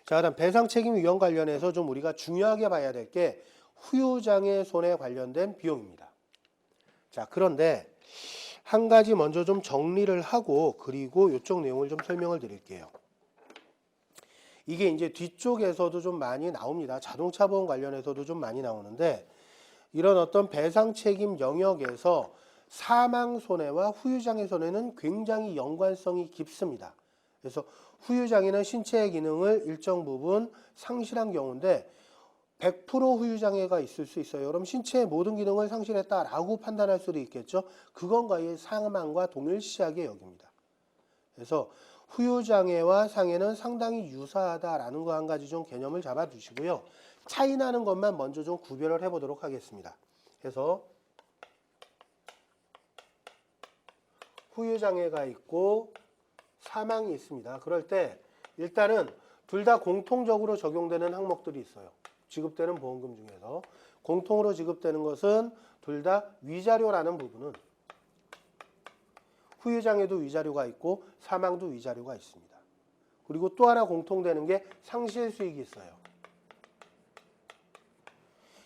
자, 그다음 배상책임 위험 관련해서 좀 우리가 중요하게 봐야 될 게 후유장애 손해 관련된 비용입니다. 자, 그런데 한 가지 먼저 좀 정리를 하고 그리고 이쪽 내용을 좀 설명을 드릴게요. 이게 이제 뒤쪽에서도 좀 많이 나옵니다. 자동차 보험 관련해서도 좀 많이 나오는데 이런 어떤 배상 책임 영역에서 사망 손해와 후유장애 손해는 굉장히 연관성이 깊습니다. 그래서 후유장애는 신체의 기능을 일정 부분 상실한 경우인데 100% 후유장애가 있을 수 있어요. 그럼 신체의 모든 기능을 상실했다라고 판단할 수도 있겠죠. 그건 거의 사망과 동일시하게 여깁니다. 그래서 후유장애와 상해는 상당히 유사하다라는 거 한 가지 좀 개념을 잡아두시고요. 차이 나는 것만 먼저 좀 구별을 해보도록 하겠습니다. 그래서 후유장애가 있고 사망이 있습니다. 그럴 때 일단은 둘 다 공통적으로 적용되는 항목들이 있어요. 지급되는 보험금 중에서 공통으로 지급되는 것은 둘 다 위자료라는 부분은 후유장애도 위자료가 있고 사망도 위자료가 있습니다. 그리고 또 하나 공통되는 게 상실수익이 있어요.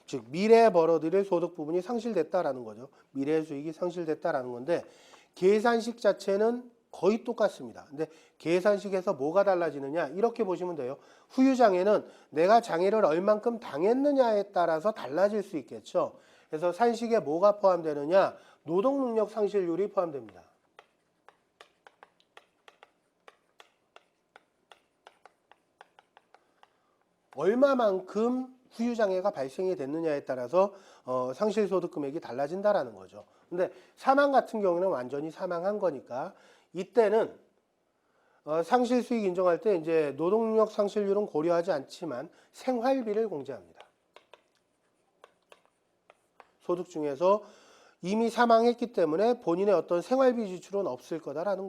즉 미래에 벌어들일 소득 부분이 상실됐다라는 거죠. 미래의 수익이 상실됐다라는 건데 계산식 자체는 거의 똑같습니다. 근데 계산식에서 뭐가 달라지느냐 이렇게 보시면 돼요. 후유장애는 내가 장애를 얼만큼 당했느냐에 따라서 달라질 수 있겠죠. 그래서 산식에 뭐가 포함되느냐 노동능력 상실률이 포함됩니다. 얼마만큼 후유장애가 발생이 됐느냐에 따라서 상실소득 금액이 달라진다라는 거죠. 근데 사망 같은 경우는 완전히 사망한 거니까 이때는 상실수익 인정할 때 이제 노동력 상실률은 고려하지 않지만 생활비를 공제합니다. 소득 중에서 이미 사망했기 때문에 본인의 어떤 생활비 지출은 없을 거다라는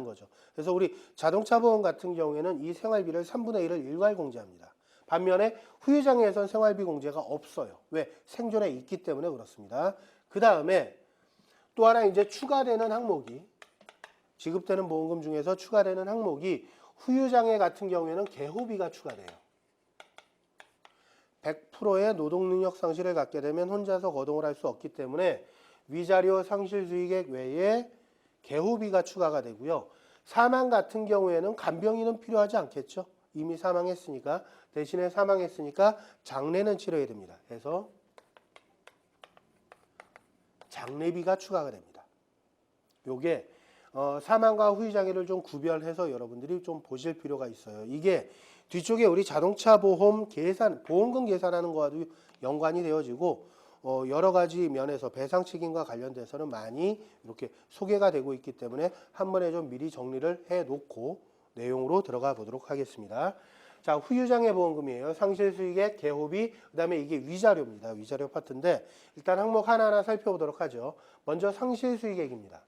거죠. 그래서 우리 자동차 보험 같은 경우에는 이 생활비를 3분의 1을 일괄 공제합니다. 반면에 후유장애에선 생활비 공제가 없어요. 왜? 생존에 있기 때문에 그렇습니다. 그 다음에 또 하나 이제 추가되는 항목이 지급되는 보험금 중에서 추가되는 항목이 후유장애 같은 경우에는 개호비가 추가돼요. 100%의 노동능력 상실을 갖게 되면 혼자서 거동을 할 수 없기 때문에 위자료 상실수익액 외에 개호비가 추가가 되고요. 사망 같은 경우에는 간병인은 필요하지 않겠죠. 이미 사망했으니까 대신에 사망했으니까 장례는 치러야 됩니다. 그래서 장례비가 추가가 됩니다. 요게 사망과 후유장애를 좀 구별해서 여러분들이 좀 보실 필요가 있어요. 이게 뒤쪽에 우리 자동차 보험 계산, 보험금 계산하는 거와도 연관이 되어지고 여러 가지 면에서 배상 책임과 관련돼서는 많이 이렇게 소개가 되고 있기 때문에 한 번에 좀 미리 정리를 해 놓고 내용으로 들어가 보도록 하겠습니다. 자, 후유장애 보험금이에요. 상실수익액, 개호비, 그 다음에 이게 위자료입니다. 위자료 파트인데 일단 항목 하나하나 살펴보도록 하죠. 먼저 상실수익액입니다.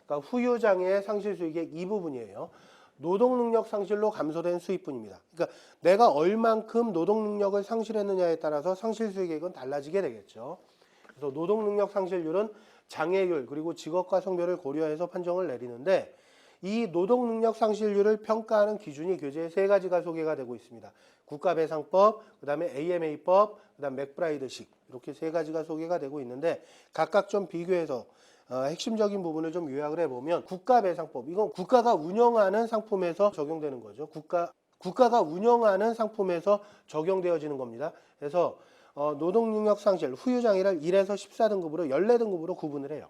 그러니까 후유장애의 상실수익액 이 부분이에요. 노동능력 상실로 감소된 수입분입니다. 그러니까 내가 얼만큼 노동능력을 상실했느냐에 따라서 상실수익액은 달라지게 되겠죠. 그래서 노동능력 상실률은 장애율 그리고 직업과 성별을 고려해서 판정을 내리는데 이 노동능력 상실률을 평가하는 기준이 교재에 세 가지가 소개가 되고 있습니다. 국가배상법, 그 다음에 AMA법, 그 다음 맥브라이드식 이렇게 세 가지가 소개가 되고 있는데 각각 좀 비교해서 핵심적인 부분을 좀 요약을 해보면 국가배상법, 이건 국가가 운영하는 상품에서 적용되는 거죠. 국가가 운영하는 상품에서 적용되어지는 겁니다. 그래서 노동능력 상실, 후유장애를 1에서 14등급으로 14등급으로 구분을 해요.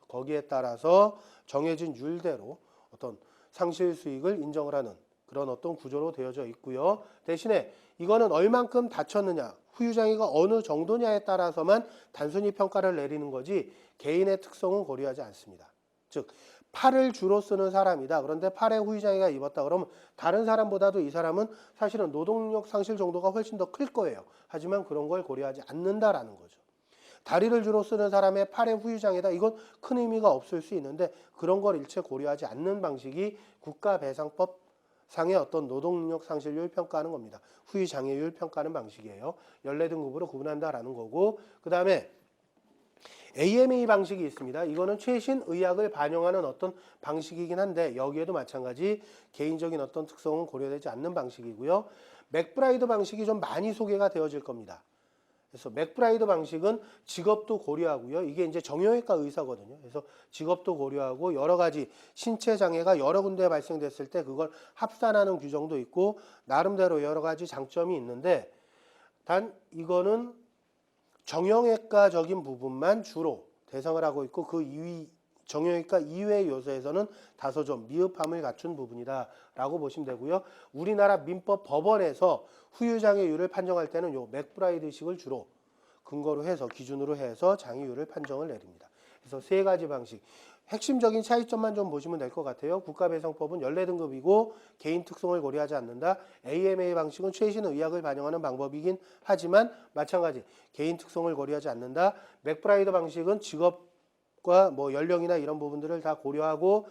거기에 따라서 정해진 율대로 어떤 상실 수익을 인정을 하는 그런 어떤 구조로 되어져 있고요. 대신에 이거는 얼만큼 다쳤느냐, 후유장애가 어느 정도냐에 따라서만 단순히 평가를 내리는 거지 개인의 특성은 고려하지 않습니다. 즉 팔을 주로 쓰는 사람이다. 그런데 팔에 후유장애가 입었다 그러면 다른 사람보다도 이 사람은 사실은 노동력 상실 정도가 훨씬 더 클 거예요. 하지만 그런 걸 고려하지 않는다라는 거죠. 다리를 주로 쓰는 사람의 팔의 후유장애다. 이건 큰 의미가 없을 수 있는데 그런 걸 일체 고려하지 않는 방식이 국가배상법 상의 어떤 노동능력 상실률 평가하는 겁니다. 후유장애율 평가하는 방식이에요. 14등급으로 구분한다라는 거고 그 다음에 AMA 방식이 있습니다. 이거는 최신 의학을 반영하는 어떤 방식이긴 한데 여기에도 마찬가지 개인적인 어떤 특성은 고려되지 않는 방식이고요. 맥브라이드 방식이 좀 많이 소개가 되어질 겁니다. 그래서 맥브라이드 방식은 직업도 고려하고요. 이게 이제 정형외과 의사거든요. 그래서 직업도 고려하고 여러 가지 신체 장애가 여러 군데 발생됐을 때 그걸 합산하는 규정도 있고 나름대로 여러 가지 장점이 있는데 단 이거는 정형외과적인 부분만 주로 대상을 하고 있고 그 정형외과 이외의 요소에서는 다소 좀 미흡함을 갖춘 부분이다라고 보시면 되고요. 우리나라 민법 법원에서 후유장애율을 판정할 때는 요 맥브라이드식을 주로 근거로 해서 기준으로 해서 장애율을 판정을 내립니다. 그래서 세 가지 방식. 핵심적인 차이점만 좀 보시면 될 것 같아요. 국가배상법은 연례등급이고 개인 특성을 고려하지 않는다. AMA 방식은 최신 의학을 반영하는 방법이긴 하지만 마찬가지 개인 특성을 고려하지 않는다. 맥브라이드 방식은 직업과 뭐 연령이나 이런 부분들을 다 고려하고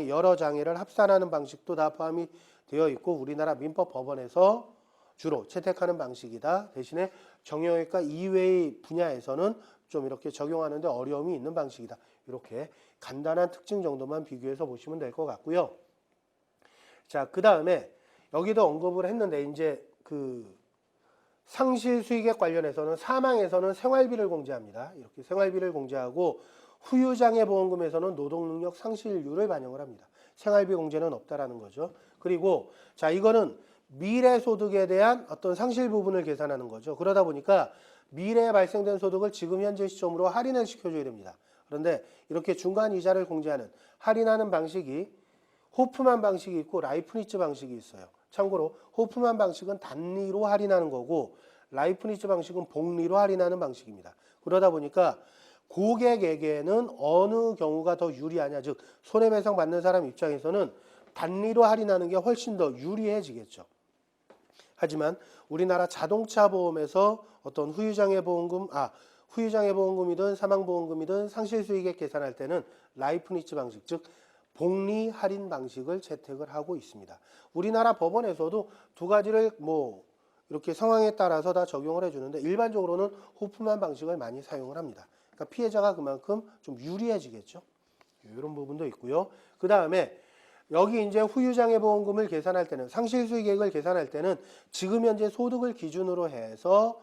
여러 장애를 합산하는 방식도 다 포함이 되어 있고 우리나라 민법 법원에서 주로 채택하는 방식이다. 대신에 정형외과 이외의 분야에서는 좀 이렇게 적용하는데 어려움이 있는 방식이다. 이렇게 간단한 특징 정도만 비교해서 보시면 될 것 같고요. 자, 그 다음에 여기도 언급을 했는데 이제 그 상실 수익액 관련해서는 사망에서는 생활비를 공제합니다. 이렇게 생활비를 공제하고 후유장애보험금에서는 노동능력 상실률을 반영을 합니다. 생활비 공제는 없다라는 거죠. 그리고 자, 이거는 미래소득에 대한 어떤 상실 부분을 계산하는 거죠. 그러다 보니까 미래에 발생된 소득을 지금 현재 시점으로 할인을 시켜줘야 됩니다. 그런데 이렇게 중간 이자를 공제하는 할인하는 방식이 호프만 방식이 있고 라이프니츠 방식이 있어요. 참고로 호프만 방식은 단리로 할인하는 거고 라이프니츠 방식은 복리로 할인하는 방식입니다. 그러다 보니까 고객에게는 어느 경우가 더 유리하냐, 즉 손해배상 받는 사람 입장에서는 단리로 할인하는 게 훨씬 더 유리해지겠죠. 하지만 우리나라 자동차 보험에서 어떤 후유장애보험금이든 사망보험금이든 상실수익액 계산할 때는 라이프니츠 방식, 즉 복리 할인 방식을 채택을 하고 있습니다. 우리나라 법원에서도 두 가지를 뭐 이렇게 상황에 따라서 다 적용을 해주는데 일반적으로는 호프만 방식을 많이 사용을 합니다. 그러니까 피해자가 그만큼 좀 유리해지겠죠. 이런 부분도 있고요. 그 다음에 여기 이제 후유장애보험금을 계산할 때는 상실수익액을 계산할 때는 지금 현재 소득을 기준으로 해서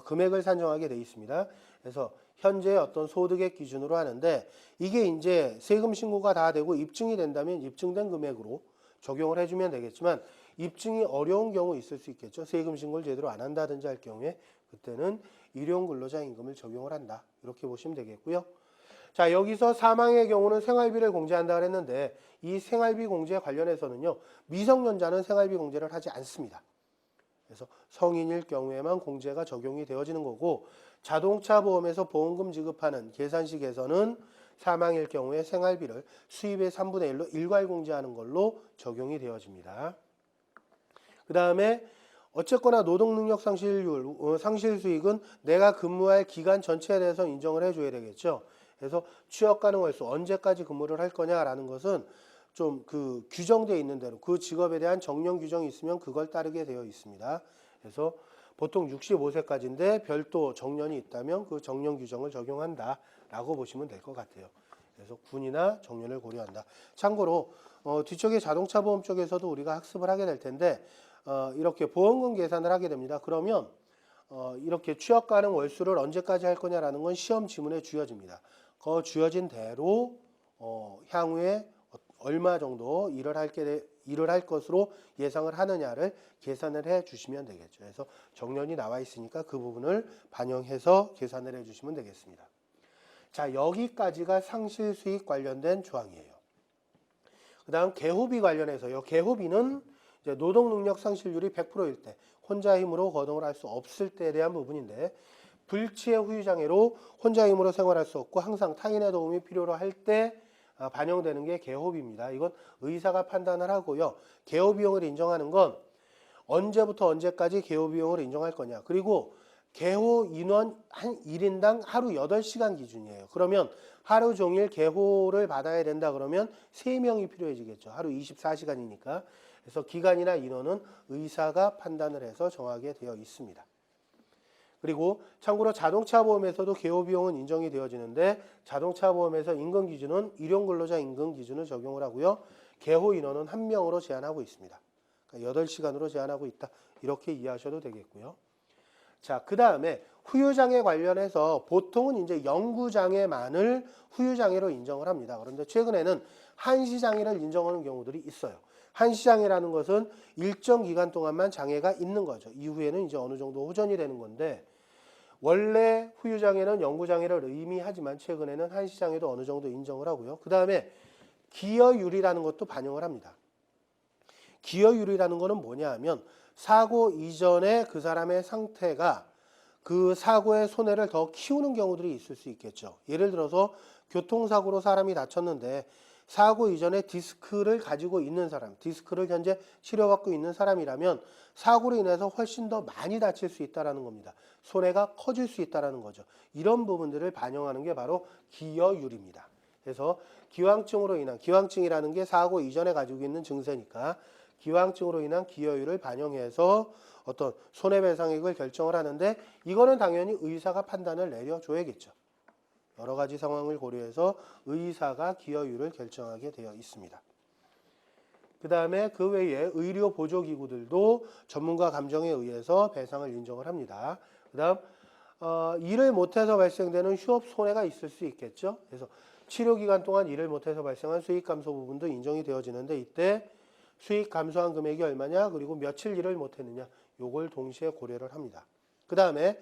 금액을 산정하게 되어 있습니다. 그래서 현재 어떤 소득액 기준으로 하는데 이게 이제 세금 신고가 다 되고 입증이 된다면 입증된 금액으로 적용을 해주면 되겠지만 입증이 어려운 경우 있을 수 있겠죠. 세금 신고를 제대로 안 한다든지 할 경우에 그때는 일용근로자 임금을 적용을 한다. 이렇게 보시면 되겠고요. 자, 여기서 사망의 경우는 생활비를 공제한다 그랬는데 이 생활비 공제 관련해서는요. 미성년자는 생활비 공제를 하지 않습니다. 그래서 성인일 경우에만 공제가 적용이 되어지는 거고 자동차 보험에서 보험금 지급하는 계산식에서는 사망일 경우에 생활비를 수입의 3분의 1로 일괄 공제하는 걸로 적용이 되어집니다. 그 다음에 어쨌거나 노동능력 상실률, 상실수익은 내가 근무할 기간 전체에 대해서 인정을 해줘야 되겠죠. 그래서 취업 가능 월수 언제까지 근무를 할 거냐라는 것은 좀 그 규정되어 있는 대로 그 직업에 대한 정년 규정이 있으면 그걸 따르게 되어 있습니다. 그래서 보통 65세까지인데 별도 정년이 있다면 그 정년 규정을 적용한다라고 보시면 될 것 같아요. 그래서 군이나 정년을 고려한다. 참고로 뒤쪽에 자동차 보험 쪽에서도 우리가 학습을 하게 될 텐데 이렇게 보험금 계산을 하게 됩니다. 그러면 이렇게 취업 가능 월수를 언제까지 할 거냐라는 건 시험 지문에 주어집니다. 그 주어진 대로 향후에 얼마 정도 일을 할 것으로 예상을 하느냐를 계산을 해 주시면 되겠죠. 그래서 정년이 나와 있으니까 그 부분을 반영해서 계산을 해 주시면 되겠습니다. 자, 여기까지가 상실수익 관련된 조항이에요. 그 다음 개호비 관련해서요. 개호비는 이제 노동능력 상실률이 100%일 때 혼자 힘으로 거동을 할 수 없을 때에 대한 부분인데 불치의 후유장애로 혼자 힘으로 생활할 수 없고 항상 타인의 도움이 필요로 할 때 반영되는 게 개호비입니다. 이건 의사가 판단을 하고요. 개호비용을 인정하는 건 언제부터 언제까지 개호비용을 인정할 거냐. 그리고 개호 인원 한 1인당 하루 8시간 기준이에요. 그러면 하루 종일 개호를 받아야 된다 그러면 3명이 필요해지겠죠. 하루 24시간이니까. 그래서 기간이나 인원은 의사가 판단을 해서 정하게 되어 있습니다. 그리고 참고로 자동차 보험에서도 개호 비용은 인정이 되어지는데 자동차 보험에서 임금 기준은 일용 근로자 임금 기준을 적용을 하고요. 개호 인원은 1명으로 제한하고 있습니다. 그러니까 8시간으로 제한하고 있다. 이렇게 이해하셔도 되겠고요. 자, 그 다음에 후유장애 관련해서 보통은 이제 영구장애만을 후유장애로 인정을 합니다. 그런데 최근에는 한시장애를 인정하는 경우들이 있어요. 한시장애라는 것은 일정 기간 동안만 장애가 있는 거죠. 이후에는 이제 어느 정도 호전이 되는 건데 원래 후유장애는 영구장애를 의미하지만 최근에는 한시장애도 어느 정도 인정을 하고요. 그 다음에 기여율이라는 것도 반영을 합니다. 기여율이라는 것은 뭐냐 하면 사고 이전에 그 사람의 상태가 그 사고의 손해를 더 키우는 경우들이 있을 수 있겠죠. 예를 들어서 교통사고로 사람이 다쳤는데 사고 이전에 디스크를 가지고 있는 사람, 디스크를 현재 치료받고 있는 사람이라면 사고로 인해서 훨씬 더 많이 다칠 수 있다는 겁니다. 손해가 커질 수 있다는 거죠. 이런 부분들을 반영하는 게 바로 기여율입니다. 그래서 기왕증으로 인한, 기왕증이라는 게 사고 이전에 가지고 있는 증세니까 기왕증으로 인한 기여율을 반영해서 어떤 손해배상액을 결정을 하는데 이거는 당연히 의사가 판단을 내려줘야겠죠. 여러 가지 상황을 고려해서 의사가 기여율을 결정하게 되어 있습니다. 그 다음에 그 외에 의료보조기구들도 전문가 감정에 의해서 배상을 인정을 합니다. 그 다음 일을 못해서 발생되는 휴업 손해가 있을 수 있겠죠. 그래서 치료기간 동안 일을 못해서 발생한 수익 감소 부분도 인정이 되어지는데 이때 수익 감소한 금액이 얼마냐 그리고 며칠 일을 못했느냐 요걸 동시에 고려를 합니다. 그 다음에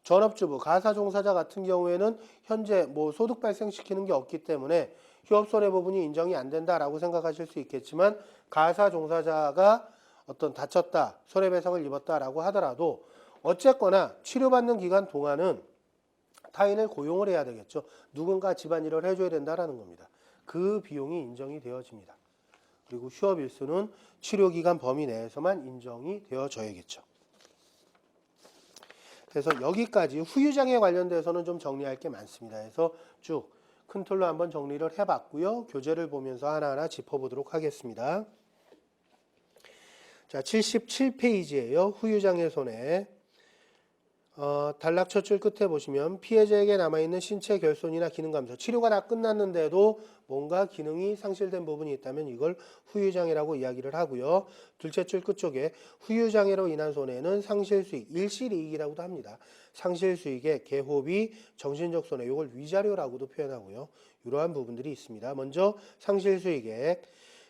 전업주부, 가사종사자 같은 경우에는 현재 뭐 소득 발생시키는 게 없기 때문에 휴업손해 부분이 인정이 안 된다라고 생각하실 수 있겠지만 가사종사자가 어떤 다쳤다, 손해배상을 입었다라고 하더라도 어쨌거나 치료받는 기간 동안은 타인을 고용을 해야 되겠죠. 누군가 집안일을 해줘야 된다라는 겁니다. 그 비용이 인정이 되어집니다. 그리고 휴업일수는 치료기간 범위 내에서만 인정이 되어져야겠죠. 그래서 여기까지 후유장애 관련돼서는 좀 정리할 게 많습니다. 그래서 쭉 큰 틀로 한번 정리를 해봤고요. 교재를 보면서 하나하나 짚어보도록 하겠습니다. 자, 77페이지예요. 후유장애 손해. 단락 첫 줄 끝에 보시면 피해자에게 남아있는 신체 결손이나 기능 감소, 치료가 다 끝났는데도 뭔가 기능이 상실된 부분이 있다면 이걸 후유장애라고 이야기를 하고요. 둘째 줄 끝쪽에 후유장애로 인한 손해는 상실수익, 일실이익이라고도 합니다. 상실수익의 개호비, 정신적 손해, 이걸 위자료라고도 표현하고요. 이러한 부분들이 있습니다. 먼저 상실수익액.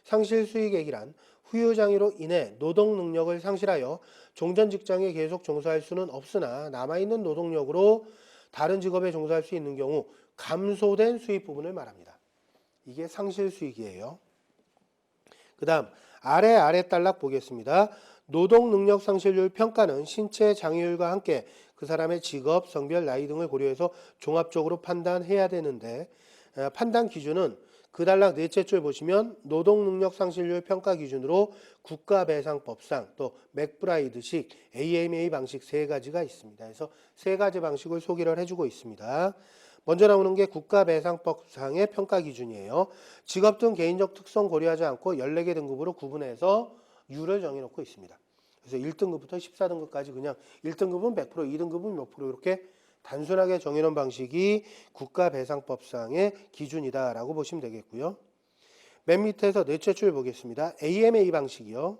상실수익액이란 후유장애로 인해 노동 능력을 상실하여 종전 직장에 계속 종사할 수는 없으나 남아있는 노동력으로 다른 직업에 종사할 수 있는 경우 감소된 수입 부분을 말합니다. 이게 상실수익이에요. 그 다음 아래 단락 보겠습니다. 노동 능력 상실률 평가는 신체 장애율과 함께 그 사람의 직업, 성별, 나이 등을 고려해서 종합적으로 판단해야 되는데 판단 기준은 그 단락 넷째 줄 보시면 노동능력 상실률 평가 기준으로 국가배상법상 또 맥브라이드식 AMA 방식 세 가지가 있습니다. 그래서 세 가지 방식을 소개를 해주고 있습니다. 먼저 나오는 게 국가배상법상의 평가 기준이에요. 직업 등 개인적 특성 고려하지 않고 14개 등급으로 구분해서 U를 정해놓고 있습니다. 그래서 1등급부터 14등급까지 그냥 1등급은 100%, 2등급은 몇 프로 이렇게 단순하게 정해놓은 방식이 국가배상법상의 기준이다라고 보시면 되겠고요. 맨 밑에서 넷째 줄 보겠습니다. AMA 방식이요.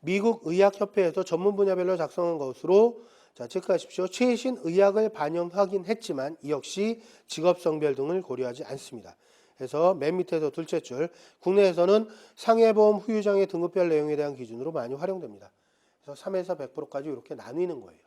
미국 의학협회에서 전문 분야별로 작성한 것으로 자 체크하십시오. 최신 의학을 반영하긴 했지만 이 역시 직업성별 등을 고려하지 않습니다. 그래서 맨 밑에서 둘째 줄 국내에서는 상해보험 후유장애 등급별 내용에 대한 기준으로 많이 활용됩니다. 그래서 3에서 100%까지 이렇게 나뉘는 거예요.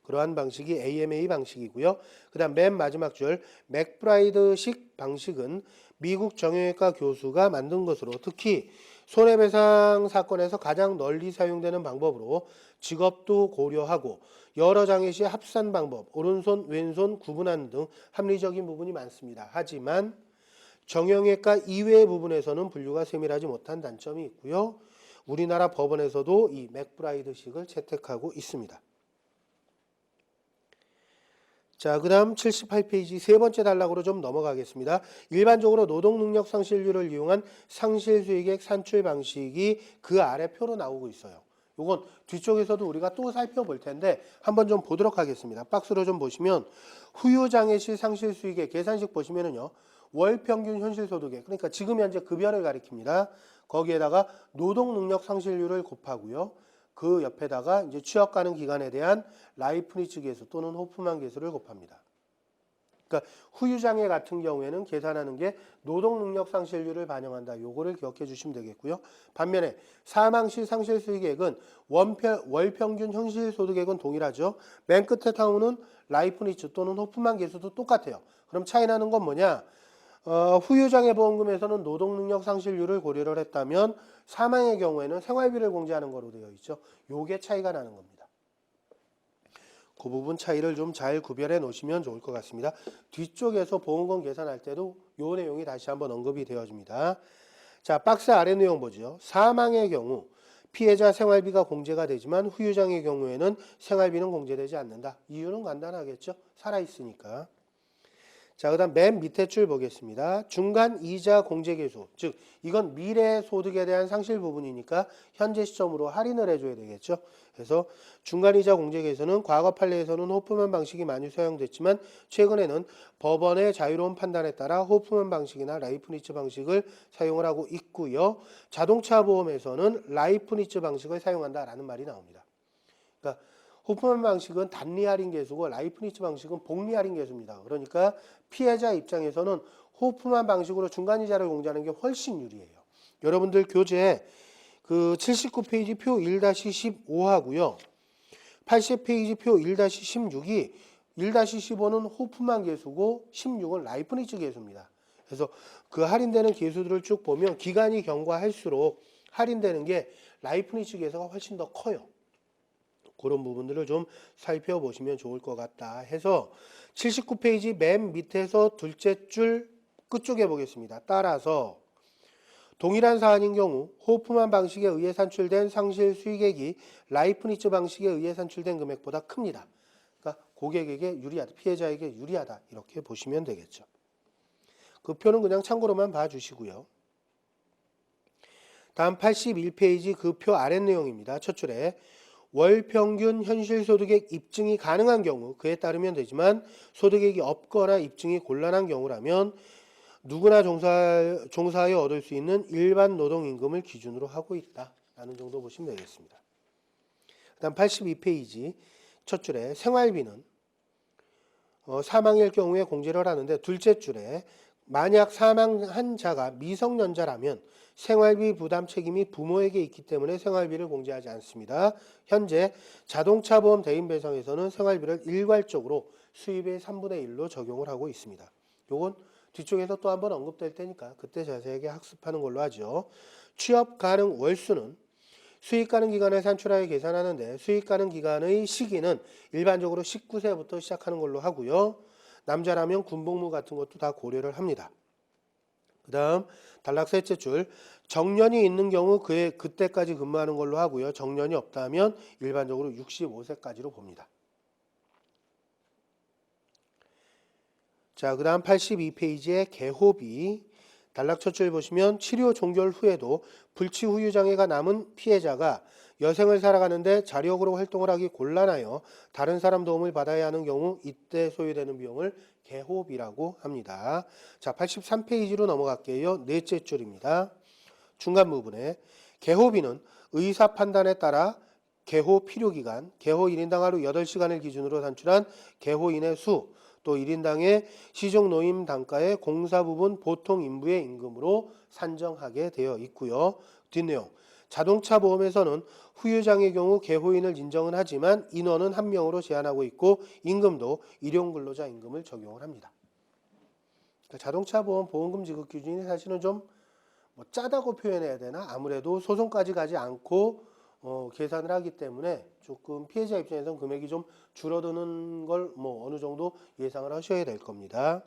그러한 방식이 AMA 방식이고요. 그 다음 맨 마지막 줄 맥브라이드식 방식은 미국 정형외과 교수가 만든 것으로 특히 손해배상 사건에서 가장 널리 사용되는 방법으로 직업도 고려하고 여러 장애 시 합산 방법, 오른손, 왼손 구분하는 등 합리적인 부분이 많습니다. 하지만 정형외과 이외의 부분에서는 분류가 세밀하지 못한 단점이 있고요. 우리나라 법원에서도 이 맥브라이드식을 채택하고 있습니다. 자, 그 다음 78페이지 세 번째 단락으로 좀 넘어가겠습니다. 일반적으로 노동능력 상실률을 이용한 상실수익액 산출 방식이 그 아래 표로 나오고 있어요. 요건 뒤쪽에서도 우리가 또 살펴볼 텐데 한번 좀 보도록 하겠습니다. 박스로 좀 보시면 후유장애 시 상실 수익의 계산식 보시면은요. 월 평균 현실 소득액, 그러니까 지금 현재 급여를 가리킵니다. 거기에다가 노동 능력 상실률을 곱하고요. 그 옆에다가 이제 취업 가능 기간에 대한 라이프니츠 계수 또는 호프만 계수를 곱합니다. 그러니까 후유장애 같은 경우에는 계산하는 게 노동 능력 상실률을 반영한다. 요거를 기억해 주시면 되겠고요. 반면에 사망 시 상실 수익액은 월 평균 현실 소득액은 동일하죠. 맨 끝에 나오는 라이프니츠 또는 호프만 계수도 똑같아요. 그럼 차이 나는 건 뭐냐? 후유장애 보험금에서는 노동 능력 상실률을 고려를 했다면 사망의 경우에는 생활비를 공제하는 거로 되어 있죠. 요게 차이가 나는 겁니다. 그 부분 차이를 좀 잘 구별해 놓으시면 좋을 것 같습니다. 뒤쪽에서 보험금 계산할 때도 요 내용이 다시 한번 언급이 되어집니다. 자, 박스 아래 내용 보죠. 사망의 경우 피해자 생활비가 공제가 되지만 후유장의 경우에는 생활비는 공제되지 않는다. 이유는 간단하겠죠. 살아있으니까. 자, 그 다음 맨 밑에 줄 보겠습니다. 중간 이자 공제 계수. 즉, 이건 미래 소득에 대한 상실 부분이니까 현재 시점으로 할인을 해줘야 되겠죠. 그래서 중간 이자 공제 계수는 과거 판례에서는 호프만 방식이 많이 사용됐지만 최근에는 법원의 자유로운 판단에 따라 호프만 방식이나 라이프니츠 방식을 사용을 하고 있고요. 자동차 보험에서는 라이프니츠 방식을 사용한다라는 말이 나옵니다. 그러니까 호프만 방식은 단리 할인 계수고 라이프니츠 방식은 복리 할인 계수입니다. 그러니까 피해자 입장에서는 호프만 방식으로 중간이자를 공제하는 게 훨씬 유리해요. 여러분들 교재 그 79페이지 표 1-15하고요. 80페이지 표 1-16이 1-15는 호프만 계수고 16은 라이프니츠 계수입니다. 그래서 그 할인되는 계수들을 쭉 보면 기간이 경과할수록 할인되는 게 라이프니츠 계수가 훨씬 더 커요. 그런 부분들을 좀 살펴보시면 좋을 것 같다 해서 79페이지 맨 밑에서 둘째 줄 끝쪽에 보겠습니다. 따라서 동일한 사안인 경우 호프만 방식에 의해 산출된 상실 수익액이 라이프니츠 방식에 의해 산출된 금액보다 큽니다. 그러니까 고객에게 유리하다, 피해자에게 유리하다 이렇게 보시면 되겠죠. 그 표는 그냥 참고로만 봐주시고요. 다음 81페이지 그 표 아랫 내용입니다. 첫 줄에 월 평균 현실 소득액 입증이 가능한 경우 그에 따르면 되지만 소득액이 없거나 입증이 곤란한 경우라면 누구나 종사하여 얻을 수 있는 일반 노동임금을 기준으로 하고 있다라는 정도 보시면 되겠습니다. 그 다음 82페이지 첫 줄에 생활비는 사망일 경우에 공제를 하는데 둘째 줄에 만약 사망한 자가 미성년자라면 생활비 부담 책임이 부모에게 있기 때문에 생활비를 공제하지 않습니다. 현재 자동차 보험 대인 배상에서는 생활비를 일괄적으로 수입의 3분의 1로 적용을 하고 있습니다. 요건 뒤쪽에서 또 한번 언급될 테니까 그때 자세하게 학습하는 걸로 하죠. 취업 가능 월수는 수익 가능 기간을 산출하여 계산하는데 수익 가능 기간의 시기는 일반적으로 19세부터 시작하는 걸로 하고요. 남자라면 군복무 같은 것도 다 고려를 합니다. 그 다음 단락 셋째 줄 정년이 있는 경우 그때까지 근무하는 걸로 하고요. 정년이 없다면 일반적으로 65세까지로 봅니다. 자, 그 다음 82페이지에 개호비 단락 첫 줄 보시면 치료 종결 후에도 불치 후유 장애가 남은 피해자가 여생을 살아가는데 자력으로 활동을 하기 곤란하여 다른 사람 도움을 받아야 하는 경우 이때 소요되는 비용을 개호비라고 합니다. 자, 83페이지로 넘어갈게요. 넷째 줄입니다. 중간 부분에 개호비는 의사 판단에 따라 개호 필요기간, 개호 1인당 하루 8시간을 기준으로 산출한 개호인의 수, 또 1인당의 시종 노임 단가의 공사 부분 보통 인부의 임금으로 산정하게 되어 있고요. 뒷내용. 자동차 보험에서는 후유장의 경우 개호인을 인정은 하지만 인원은 1명으로 제한하고 있고 임금도 일용근로자 임금을 적용을 합니다. 그러니까 자동차 보험 보험금 지급 기준이 사실은 좀 짜다고 표현해야 되나? 아무래도 소송까지 가지 않고 계산을 하기 때문에 조금 피해자 입장에서는 금액이 좀 줄어드는 걸 어느 정도 예상을 하셔야 될 겁니다.